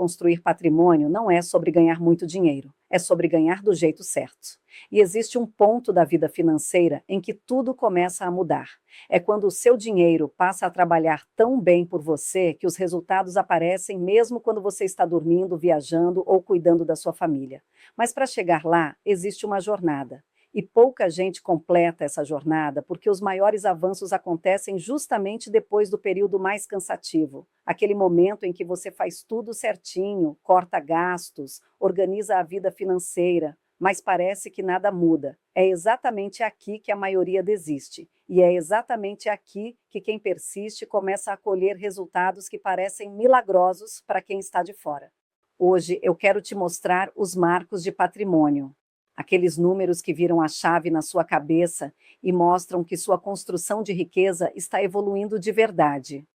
Construir patrimônio não é sobre ganhar muito dinheiro, é sobre ganhar do jeito certo. E existe um ponto da vida financeira em que tudo começa a mudar. É quando o seu dinheiro passa a trabalhar tão bem por você que os resultados aparecem mesmo quando você está dormindo, viajando ou cuidando da sua família. Mas para chegar lá, existe uma jornada. E pouca gente completa essa jornada porque os maiores avanços acontecem justamente depois do período mais cansativo, aquele momento em que você faz tudo certinho, corta gastos, organiza a vida financeira, mas parece que nada muda. É exatamente aqui que a maioria desiste. E é exatamente aqui que quem persiste começa a colher resultados que parecem milagrosos para quem está de fora. Hoje eu quero te mostrar os marcos de patrimônio. Aqueles números que viram a chave na sua cabeça e mostram que sua construção de riqueza está evoluindo de verdade.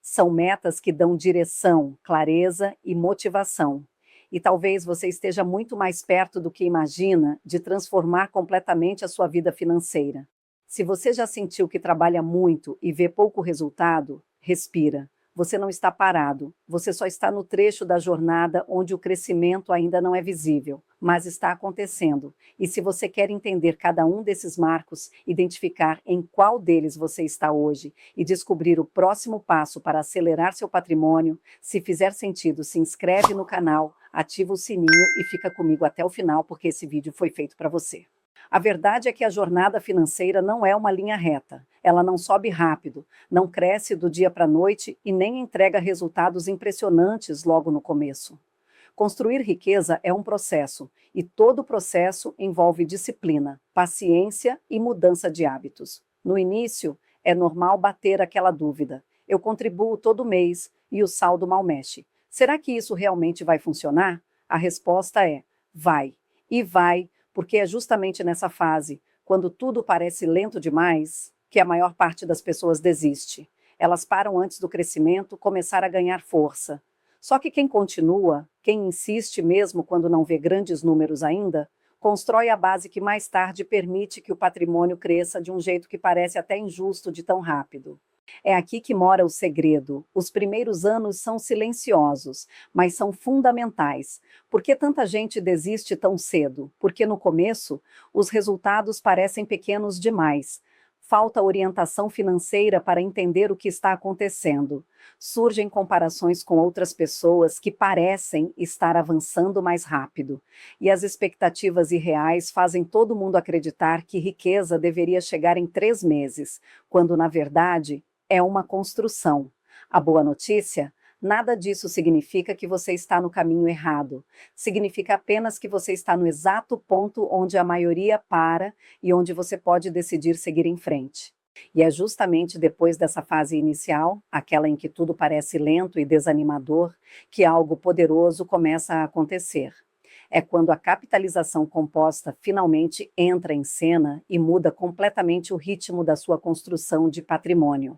São metas que dão direção, clareza e motivação. E talvez você esteja muito mais perto do que imagina de transformar completamente a sua vida financeira. Se você já sentiu que trabalha muito e vê pouco resultado, respira. Você não está parado, você só está no trecho da jornada onde o crescimento ainda não é visível, mas está acontecendo. E se você quer entender cada um desses marcos, identificar em qual deles você está hoje e descobrir o próximo passo para acelerar seu patrimônio, se fizer sentido, se inscreve no canal, ativa o sininho e fica comigo até o final, porque esse vídeo foi feito para você. A verdade é que a jornada financeira não é uma linha reta. Ela não sobe rápido, não cresce do dia para a noite e nem entrega resultados impressionantes logo no começo. Construir riqueza é um processo, e todo processo envolve disciplina, paciência e mudança de hábitos. No início, é normal bater aquela dúvida. Eu contribuo todo mês e o saldo mal mexe. Será que isso realmente vai funcionar? A resposta é: vai. E vai, porque é justamente nessa fase, quando tudo parece lento demais, que a maior parte das pessoas desiste. Elas param antes do crescimento começar a ganhar força. Só que quem continua, quem insiste mesmo quando não vê grandes números ainda, constrói a base que mais tarde permite que o patrimônio cresça de um jeito que parece até injusto de tão rápido. É aqui que mora o segredo. Os primeiros anos são silenciosos, mas são fundamentais. Por que tanta gente desiste tão cedo? Porque no começo, os resultados parecem pequenos demais. Falta orientação financeira para entender o que está acontecendo. Surgem comparações com outras pessoas que parecem estar avançando mais rápido. E as expectativas irreais fazem todo mundo acreditar que riqueza deveria chegar em 3 meses, quando, na verdade, é uma construção. A boa notícia? Nada disso significa que você está no caminho errado. Significa apenas que você está no exato ponto onde a maioria para e onde você pode decidir seguir em frente. E é justamente depois dessa fase inicial, aquela em que tudo parece lento e desanimador, que algo poderoso começa a acontecer. É quando a capitalização composta finalmente entra em cena e muda completamente o ritmo da sua construção de patrimônio.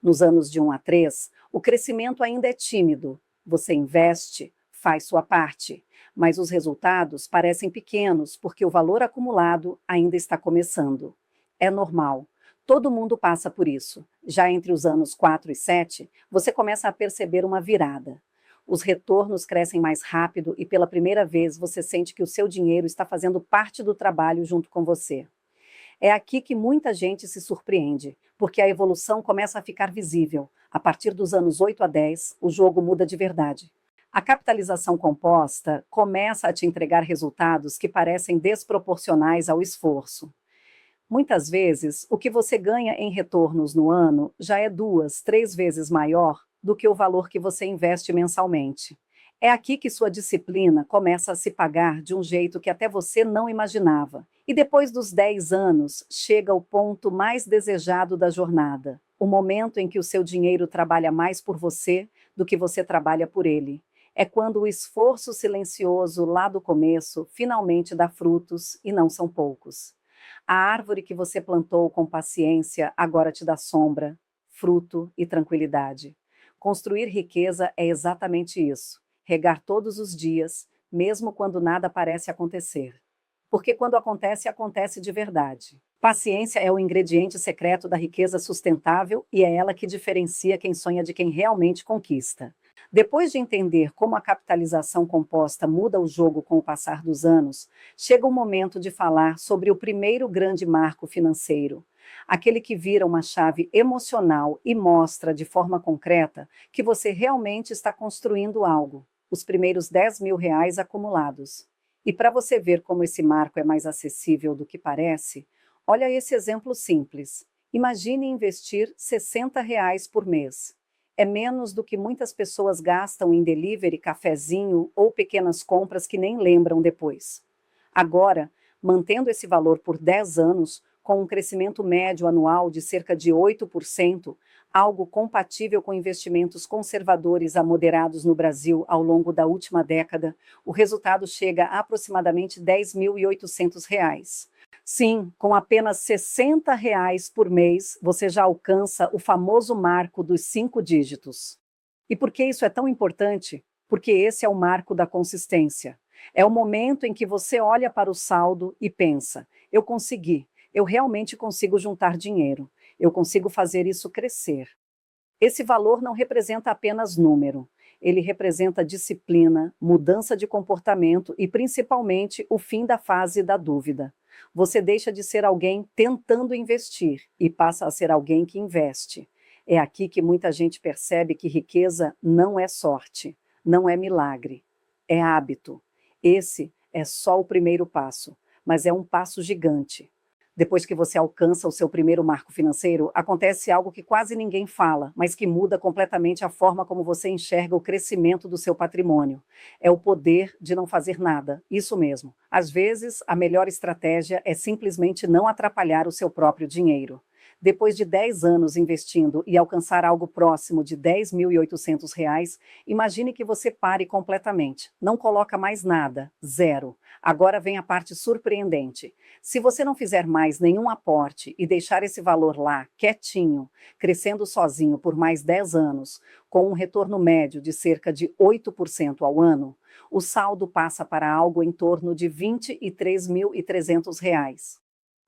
Nos anos de 1 a 3, o crescimento ainda é tímido. Você investe, faz sua parte, mas os resultados parecem pequenos porque o valor acumulado ainda está começando. É normal. Todo mundo passa por isso. Já entre os anos 4 e 7, você começa a perceber uma virada. Os retornos crescem mais rápido e pela primeira vez você sente que o seu dinheiro está fazendo parte do trabalho junto com você. É aqui que muita gente se surpreende, porque a evolução começa a ficar visível. A partir dos anos 8 a 10, o jogo muda de verdade. A capitalização composta começa a te entregar resultados que parecem desproporcionais ao esforço. Muitas vezes, o que você ganha em retornos no ano já é 2, 3 vezes maior do que o valor que você investe mensalmente. É aqui que sua disciplina começa a se pagar de um jeito que até você não imaginava. E depois dos 10 anos, chega o ponto mais desejado da jornada, o momento em que o seu dinheiro trabalha mais por você do que você trabalha por ele. É quando o esforço silencioso lá do começo finalmente dá frutos, e não são poucos. A árvore que você plantou com paciência agora te dá sombra, fruto e tranquilidade. Construir riqueza é exatamente isso. Regar todos os dias, mesmo quando nada parece acontecer. Porque quando acontece, acontece de verdade. Paciência é o ingrediente secreto da riqueza sustentável e é ela que diferencia quem sonha de quem realmente conquista. Depois de entender como a capitalização composta muda o jogo com o passar dos anos, chega o momento de falar sobre o primeiro grande marco financeiro, aquele que vira uma chave emocional e mostra de forma concreta que você realmente está construindo algo, os primeiros R$ 10.000 acumulados. E para você ver como esse marco é mais acessível do que parece, olha esse exemplo simples. Imagine investir R$ 60 por mês. É menos do que muitas pessoas gastam em delivery, cafezinho ou pequenas compras que nem lembram depois. Agora, mantendo esse valor por 10 anos, com um crescimento médio anual de cerca de 8%, algo compatível com investimentos conservadores a moderados no Brasil ao longo da última década, o resultado chega a aproximadamente R$ 10.800. Sim, com apenas R$ 60 por mês, você já alcança o famoso marco dos 5 dígitos. E por que isso é tão importante? Porque esse é o marco da consistência. É o momento em que você olha para o saldo e pensa: eu consegui, eu realmente consigo juntar dinheiro, eu consigo fazer isso crescer. Esse valor não representa apenas número, ele representa disciplina, mudança de comportamento e, principalmente, o fim da fase da dúvida. Você deixa de ser alguém tentando investir e passa a ser alguém que investe. É aqui que muita gente percebe que riqueza não é sorte, não é milagre, é hábito. Esse é só o primeiro passo, mas é um passo gigante. Depois que você alcança o seu primeiro marco financeiro, acontece algo que quase ninguém fala, mas que muda completamente a forma como você enxerga o crescimento do seu patrimônio. É o poder de não fazer nada, isso mesmo. Às vezes, a melhor estratégia é simplesmente não atrapalhar o seu próprio dinheiro. Depois de 10 anos investindo e alcançar algo próximo de R$ 10.800, imagine que você pare completamente. Não coloca mais nada, zero. Agora vem a parte surpreendente. Se você não fizer mais nenhum aporte e deixar esse valor lá, quietinho, crescendo sozinho por mais 10 anos, com um retorno médio de cerca de 8% ao ano, o saldo passa para algo em torno de R$ 23.300.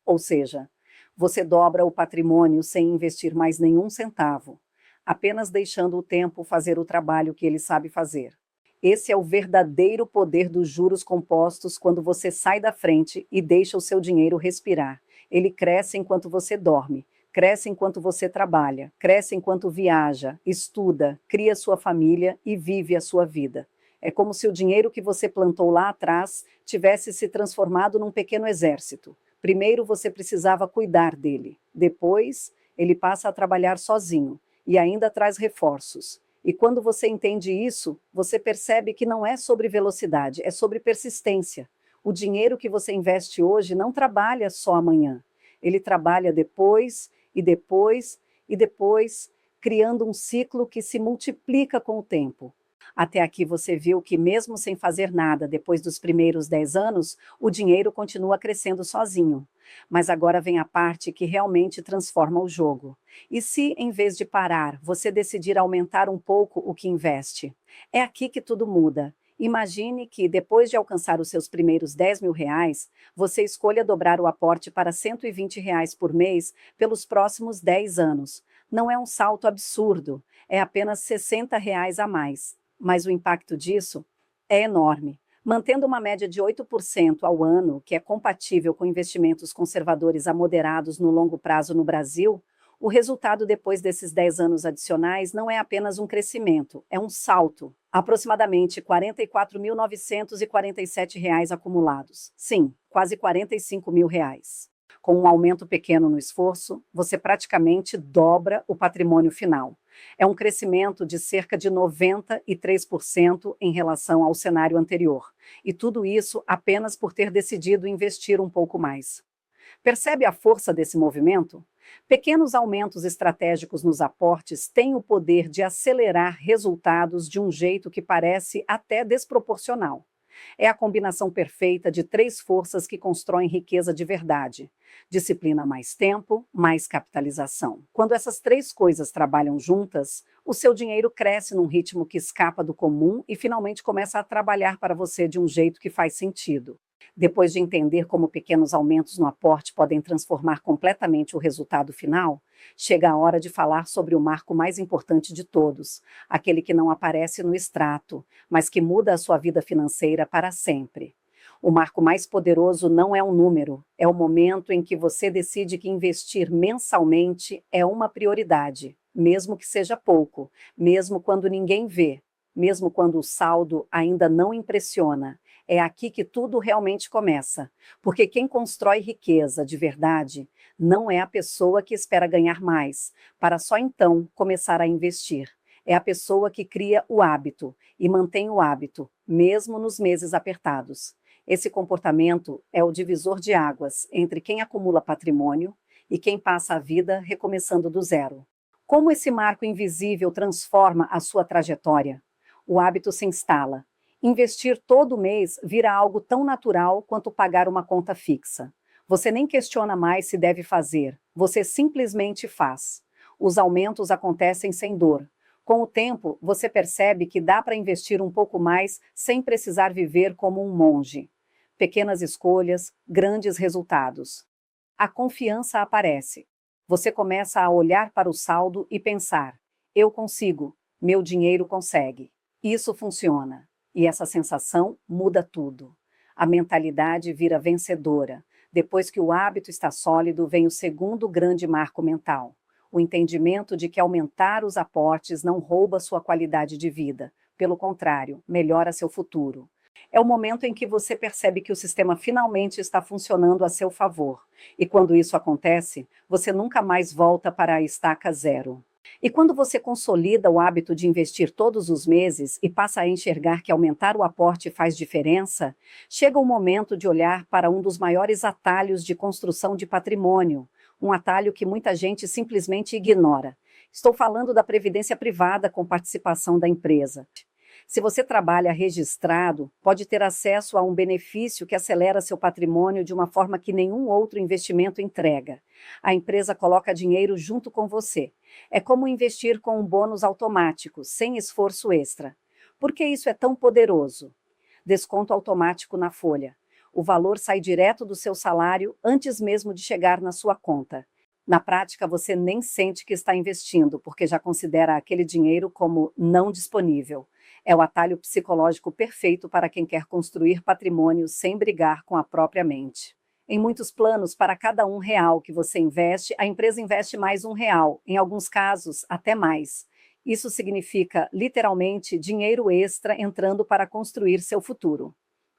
Ou seja, você dobra o patrimônio sem investir mais nenhum centavo, apenas deixando o tempo fazer o trabalho que ele sabe fazer. Esse é o verdadeiro poder dos juros compostos quando você sai da frente e deixa o seu dinheiro respirar. Ele cresce enquanto você dorme, cresce enquanto você trabalha, cresce enquanto viaja, estuda, cria sua família e vive a sua vida. É como se o dinheiro que você plantou lá atrás tivesse se transformado num pequeno exército. Primeiro você precisava cuidar dele, depois ele passa a trabalhar sozinho e ainda traz reforços. E quando você entende isso, você percebe que não é sobre velocidade, é sobre persistência. O dinheiro que você investe hoje não trabalha só amanhã. Ele trabalha depois, e depois, e depois, criando um ciclo que se multiplica com o tempo. Até aqui você viu que mesmo sem fazer nada depois dos primeiros 10 anos, o dinheiro continua crescendo sozinho. Mas agora vem a parte que realmente transforma o jogo. E se, em vez de parar, você decidir aumentar um pouco o que investe? É aqui que tudo muda. Imagine que, depois de alcançar os seus primeiros R$ 10.000, você escolha dobrar o aporte para R$ 120 por mês pelos próximos 10 anos. Não é um salto absurdo, é apenas R$ 60 a mais. Mas o impacto disso é enorme. Mantendo uma média de 8% ao ano, que é compatível com investimentos conservadores a moderados no longo prazo no Brasil, o resultado depois desses 10 anos adicionais não é apenas um crescimento, é um salto. Aproximadamente R$ 44.947 acumulados. Sim, quase R$ 45.000. Com um aumento pequeno no esforço, você praticamente dobra o patrimônio final. É um crescimento de cerca de 93% em relação ao cenário anterior. E tudo isso apenas por ter decidido investir um pouco mais. Percebe a força desse movimento? Pequenos aumentos estratégicos nos aportes têm o poder de acelerar resultados de um jeito que parece até desproporcional. É a combinação perfeita de 3 forças que constroem riqueza de verdade: disciplina mais tempo, mais capitalização. Quando essas 3 coisas trabalham juntas, o seu dinheiro cresce num ritmo que escapa do comum e finalmente começa a trabalhar para você de um jeito que faz sentido. Depois de entender como pequenos aumentos no aporte podem transformar completamente o resultado final, chega a hora de falar sobre o marco mais importante de todos, aquele que não aparece no extrato, mas que muda a sua vida financeira para sempre. O marco mais poderoso não é um número, é o momento em que você decide que investir mensalmente é uma prioridade, mesmo que seja pouco, mesmo quando ninguém vê, mesmo quando o saldo ainda não impressiona. É aqui que tudo realmente começa, porque quem constrói riqueza de verdade não é a pessoa que espera ganhar mais, para só então começar a investir. É a pessoa que cria o hábito e mantém o hábito, mesmo nos meses apertados. Esse comportamento é o divisor de águas entre quem acumula patrimônio e quem passa a vida recomeçando do zero. Como esse marco invisível transforma a sua trajetória? O hábito se instala. Investir todo mês vira algo tão natural quanto pagar uma conta fixa. Você nem questiona mais se deve fazer, você simplesmente faz. Os aumentos acontecem sem dor. Com o tempo, você percebe que dá para investir um pouco mais sem precisar viver como um monge. Pequenas escolhas, grandes resultados. A confiança aparece. Você começa a olhar para o saldo e pensar: eu consigo, meu dinheiro consegue. Isso funciona. E essa sensação muda tudo. A mentalidade vira vencedora. Depois que o hábito está sólido, vem o segundo grande marco mental: o entendimento de que aumentar os aportes não rouba sua qualidade de vida. Pelo contrário, melhora seu futuro. É o momento em que você percebe que o sistema finalmente está funcionando a seu favor. E quando isso acontece, você nunca mais volta para a estaca zero. E quando você consolida o hábito de investir todos os meses e passa a enxergar que aumentar o aporte faz diferença, chega o momento de olhar para um dos maiores atalhos de construção de patrimônio, um atalho que muita gente simplesmente ignora. Estou falando da previdência privada com participação da empresa. Se você trabalha registrado, pode ter acesso a um benefício que acelera seu patrimônio de uma forma que nenhum outro investimento entrega. A empresa coloca dinheiro junto com você. É como investir com um bônus automático, sem esforço extra. Por que isso é tão poderoso? Desconto automático na folha. O valor sai direto do seu salário antes mesmo de chegar na sua conta. Na prática, você nem sente que está investindo, porque já considera aquele dinheiro como não disponível. É o atalho psicológico perfeito para quem quer construir patrimônio sem brigar com a própria mente. Em muitos planos, para cada R$ 1 que você investe, a empresa investe mais R$ 1, em alguns casos, até mais. Isso significa, literalmente, dinheiro extra entrando para construir seu futuro.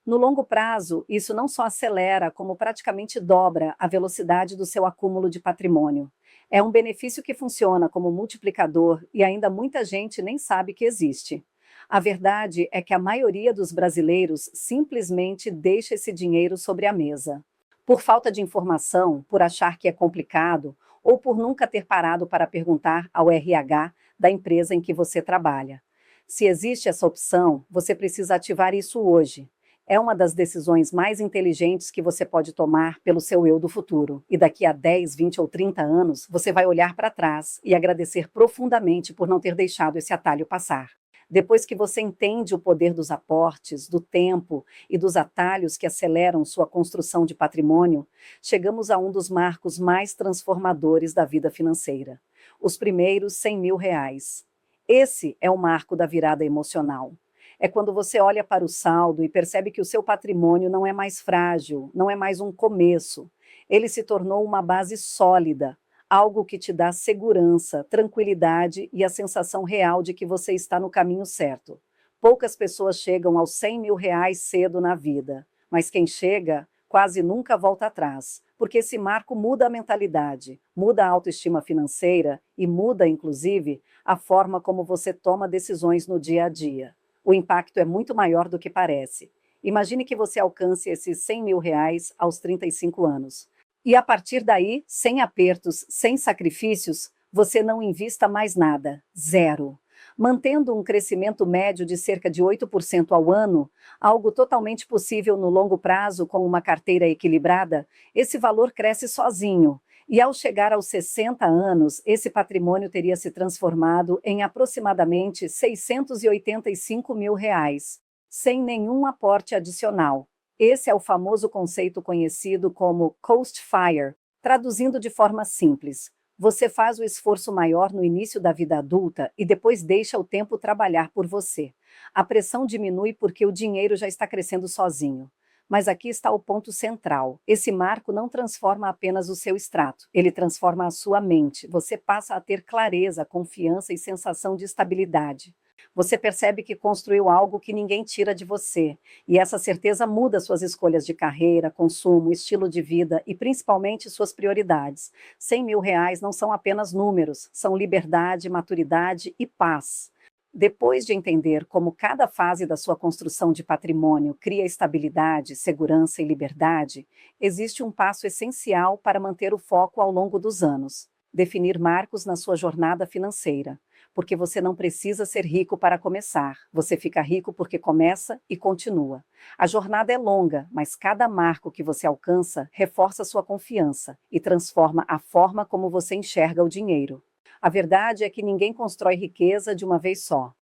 No longo prazo, isso não só acelera, como praticamente dobra a velocidade do seu acúmulo de patrimônio. É um benefício que funciona como multiplicador e ainda muita gente nem sabe que existe. A verdade é que a maioria dos brasileiros simplesmente deixa esse dinheiro sobre a mesa. Por falta de informação, por achar que é complicado ou por nunca ter parado para perguntar ao RH da empresa em que você trabalha. Se existe essa opção, você precisa ativar isso hoje. É uma das decisões mais inteligentes que você pode tomar pelo seu eu do futuro. E daqui a 10, 20 ou 30 anos, você vai olhar para trás e agradecer profundamente por não ter deixado esse atalho passar. Depois que você entende o poder dos aportes, do tempo e dos atalhos que aceleram sua construção de patrimônio, chegamos a um dos marcos mais transformadores da vida financeira: os primeiros R$ 100.000. Esse é o marco da virada emocional. É quando você olha para o saldo e percebe que o seu patrimônio não é mais frágil, não é mais um começo. Ele se tornou uma base sólida, algo que te dá segurança, tranquilidade e a sensação real de que você está no caminho certo. Poucas pessoas chegam aos R$ 100.000 cedo na vida, mas quem chega quase nunca volta atrás, porque esse marco muda a mentalidade, muda a autoestima financeira e muda, inclusive, a forma como você toma decisões no dia a dia. O impacto é muito maior do que parece. Imagine que você alcance esses R$ 100.000 aos 35 anos. E a partir daí, sem apertos, sem sacrifícios, você não invista mais nada, zero. Mantendo um crescimento médio de cerca de 8% ao ano, algo totalmente possível no longo prazo com uma carteira equilibrada, esse valor cresce sozinho. E ao chegar aos 60 anos, esse patrimônio teria se transformado em aproximadamente R$ 685.000, sem nenhum aporte adicional. Esse é o famoso conceito conhecido como coast fire, traduzindo de forma simples. Você faz o esforço maior no início da vida adulta e depois deixa o tempo trabalhar por você. A pressão diminui porque o dinheiro já está crescendo sozinho. Mas aqui está o ponto central. Esse marco não transforma apenas o seu extrato, ele transforma a sua mente. Você passa a ter clareza, confiança e sensação de estabilidade. Você percebe que construiu algo que ninguém tira de você, e essa certeza muda suas escolhas de carreira, consumo, estilo de vida e principalmente suas prioridades. R$ 100.000 não são apenas números, são liberdade, maturidade e paz. Depois de entender como cada fase da sua construção de patrimônio cria estabilidade, segurança e liberdade, existe um passo essencial para manter o foco ao longo dos anos: definir marcos na sua jornada financeira. Porque você não precisa ser rico para começar, você fica rico porque começa e continua. A jornada é longa, mas cada marco que você alcança reforça sua confiança e transforma a forma como você enxerga o dinheiro. A verdade é que ninguém constrói riqueza de uma vez só.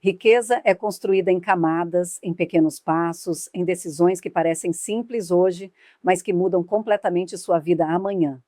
Riqueza é construída em camadas, em pequenos passos, em decisões que parecem simples hoje, mas que mudam completamente sua vida amanhã.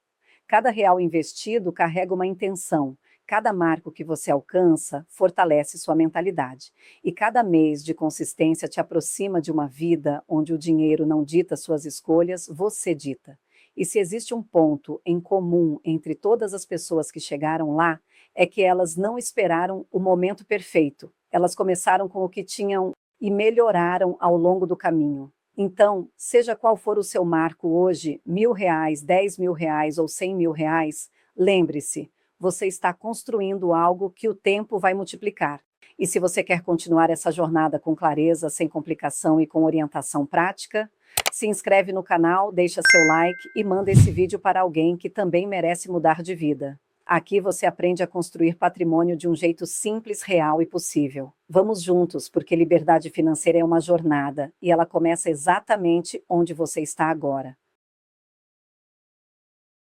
Cada real investido carrega uma intenção. Cada marco que você alcança fortalece sua mentalidade. E cada mês de consistência te aproxima de uma vida onde o dinheiro não dita suas escolhas, você dita. E se existe um ponto em comum entre todas as pessoas que chegaram lá, é que elas não esperaram o momento perfeito. Elas começaram com o que tinham e melhoraram ao longo do caminho. Então, seja qual for o seu marco hoje, R$ 1.000, R$ 10.000 ou R$ 100.000, lembre-se, você está construindo algo que o tempo vai multiplicar. E se você quer continuar essa jornada com clareza, sem complicação e com orientação prática, se inscreve no canal, deixa seu like e manda esse vídeo para alguém que também merece mudar de vida. Aqui você aprende a construir patrimônio de um jeito simples, real e possível. Vamos juntos, porque liberdade financeira é uma jornada e ela começa exatamente onde você está agora.